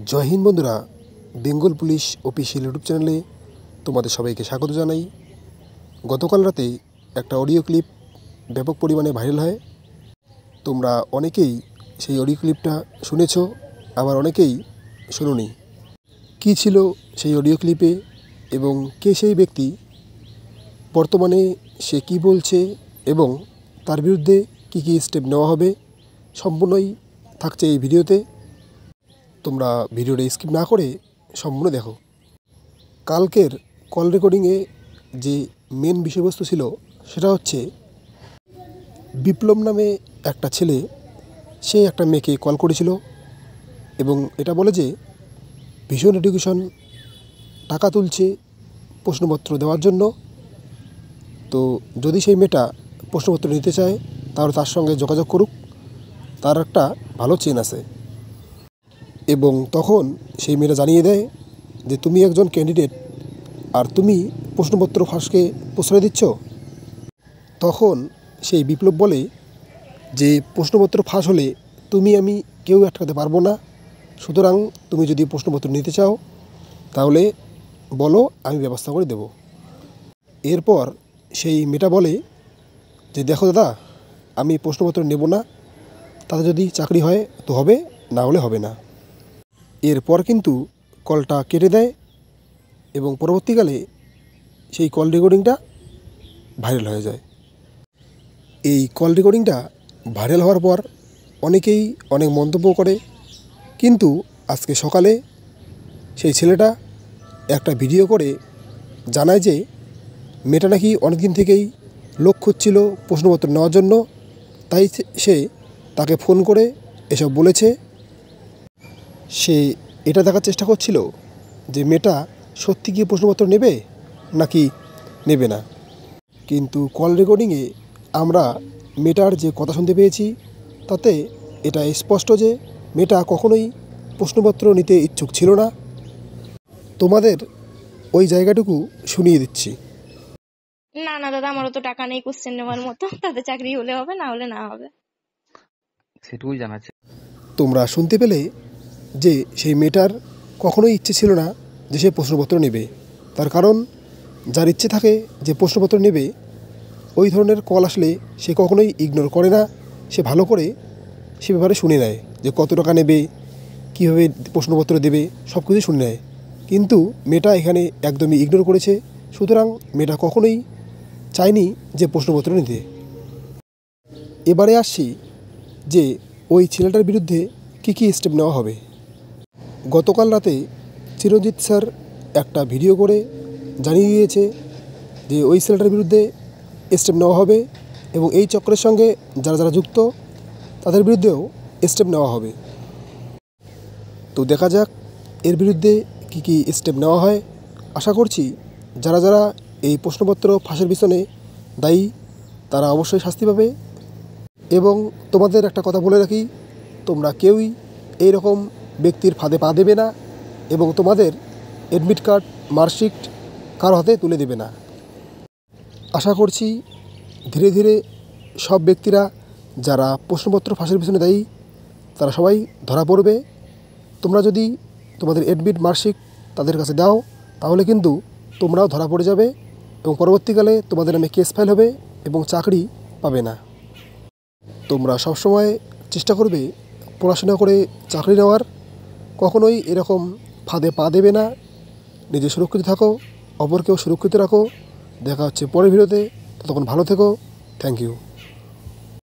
জয় হিন্দ বন্ধুরা, Bengal police official YouTube চ্যানেলে তোমাদের সবাইকে স্বাগত জানাই। গতকাল রাতে একটা অডিও ক্লিপ ব্যাপক পরিমাণে ভাইরাল হয়। তোমরা অনেকেই সেই অডিও ক্লিপটা শুনেছ, আবার অনেকেই শোনোনি। কী ছিল সেই অডিও ক্লিপে এবং কে সেই ব্যক্তি, বর্তমানে সে কি বলছে এবং তার বিরুদ্ধে কি কি স্টেপ নেওয়া হবে, সম্পূর্ণই থাকছে এই ভিডিওতে। তোমরা ভিডিওটা স্কিপ না করে সম্পূর্ণ দেখো। কালকের কল রেকর্ডিংয়ে যে মেন বিষয়বস্তু ছিল সেটা হচ্ছে বিপ্লব নামে একটা ছেলে, সে একটা মেয়েকে কল করেছিল এবং এটা বলে যে ভিশন এডুকেশন টাকা তুলছে প্রশ্নপত্র দেওয়ার জন্য। তো যদি সেই মেয়েটা প্রশ্নপত্র নিতে চায় তাহলে তার সঙ্গে যোগাযোগ করুক, তার একটা ভালো চেন আছে। এবং তখন সেই মেয়েটা জানিয়ে দেয় যে তুমি একজন ক্যান্ডিডেট আর তুমি প্রশ্নপত্র ফাঁসকে প্রশ্রয় দিচ্ছ। তখন সেই বিপ্লব বলে যে প্রশ্নপত্র ফাঁস হলে তুমি আমি কেউ আটকাতে পারবো না, সুতরাং তুমি যদি প্রশ্নপত্র নিতে চাও তাহলে বলো, আমি ব্যবস্থা করে দেব। এরপর সেই মেয়েটা বলে যে দেখো দাদা, আমি প্রশ্নপত্র নেব না, তাতে যদি চাকরি হয় তো হবে, না হলে হবে না। এরপর কিন্তু কলটা কেটে দেয় এবং পরবর্তীকালে সেই কল রেকর্ডিংটা ভাইরাল হয়ে যায়। এই কল রেকর্ডিংটা ভাইরাল হওয়ার পর অনেকেই অনেক মন্তব্য করে, কিন্তু আজকে সকালে সেই ছেলেটা একটা ভিডিও করে জানায় যে মেয়েটা নাকি অনেকদিন থেকেই লোক খুঁজছিল প্রশ্নপত্র নেওয়ার জন্য, তাই সে তাকে ফোন করে এসব বলেছে। সে এটা দেখার চেষ্টা করছিল যে মেয়েটা সত্যি কি প্রশ্নপত্র নেবে নাকি নেবে না। কিন্তু কল রেকর্ডিংয়ে আমরা মেয়েটার যে কথা শুনতে পেয়েছি তাতে এটা স্পষ্ট যে মেয়েটা কখনোই প্রশ্নপত্র নিতে ইচ্ছুক ছিল না। তোমাদের ওই জায়গাটুকু শুনিয়ে দিচ্ছি। না না দাদা, আমারও তো টাকা নেই কোশ্চেন নেওয়ার মতো, তাতে চাকরি হলে হবে, না হলে না হবে, সেটুকুই জানাচ্ছে। তোমরা শুনতে পেলে যে সেই মেয়েটার কখনোই ইচ্ছে ছিল না যে সে প্রশ্নপত্র নেবে। তার কারণ যার ইচ্ছে থাকে যে প্রশ্নপত্র নেবে, ওই ধরনের কল আসলে সে কখনোই ইগনোর করে না, সে ভালো করে সে ব্যাপারে শুনে নেয় যে কত টাকা নেবে, কীভাবে প্রশ্নপত্র দেবে, সব কিছু শুনে নেয়। কিন্তু মেয়েটা এখানে একদমই ইগনোর করেছে, সুতরাং মেয়েটা কখনোই চায়নি যে প্রশ্নপত্র নিতে। এবারে আসছি যে ওই ছেলেটার বিরুদ্ধে কী কী স্টেপ নেওয়া হবে। গতকাল রাতে চিরঞ্জিত স্যার একটা ভিডিও করে জানিয়ে দিয়েছে যে ওই ছেলেটার বিরুদ্ধে স্টেপ নেওয়া হবে এবং এই চক্রের সঙ্গে যারা যারা যুক্ত তাদের বিরুদ্ধেও স্টেপ নেওয়া হবে। তো দেখা যাক এর বিরুদ্ধে কী কী স্টেপ নেওয়া হয়। আশা করছি যারা যারা এই প্রশ্নপত্র ফাঁসের পিছনে দায়ী তারা অবশ্যই শাস্তি পাবে। এবং তোমাদের একটা কথা বলে রাখি, তোমরা কেউই এই রকম ব্যক্তির ফাঁদে পা দেবে না এবং তোমাদের অ্যাডমিট কার্ড, মার্কশিট কারো হাতে তুলে দেবে না। আশা করছি ধীরে ধীরে সব ব্যক্তিরা যারা প্রশ্নপত্র ফাঁসের পিছনে দায়ী তারা সবাই ধরা পড়বে। তোমরা যদি তোমাদের অ্যাডমিট, মার্কশিট তাদের কাছে দাও তাহলে কিন্তু তোমরাও ধরা পড়ে যাবে এবং পরবর্তীকালে তোমাদের নামে কেস ফাইল হবে এবং চাকরি পাবে না। তোমরা সবসময় চেষ্টা করবে পড়াশোনা করে চাকরি নেওয়ার, কখনোই এরকম ফাঁদে পা দেবে না। নিজে সুরক্ষিত থাকো, অপরকেও সুরক্ষিত রাখো। দেখা হচ্ছে পরের ভিডিওতে, ততক্ষণ ভালো থেকো। Thank you.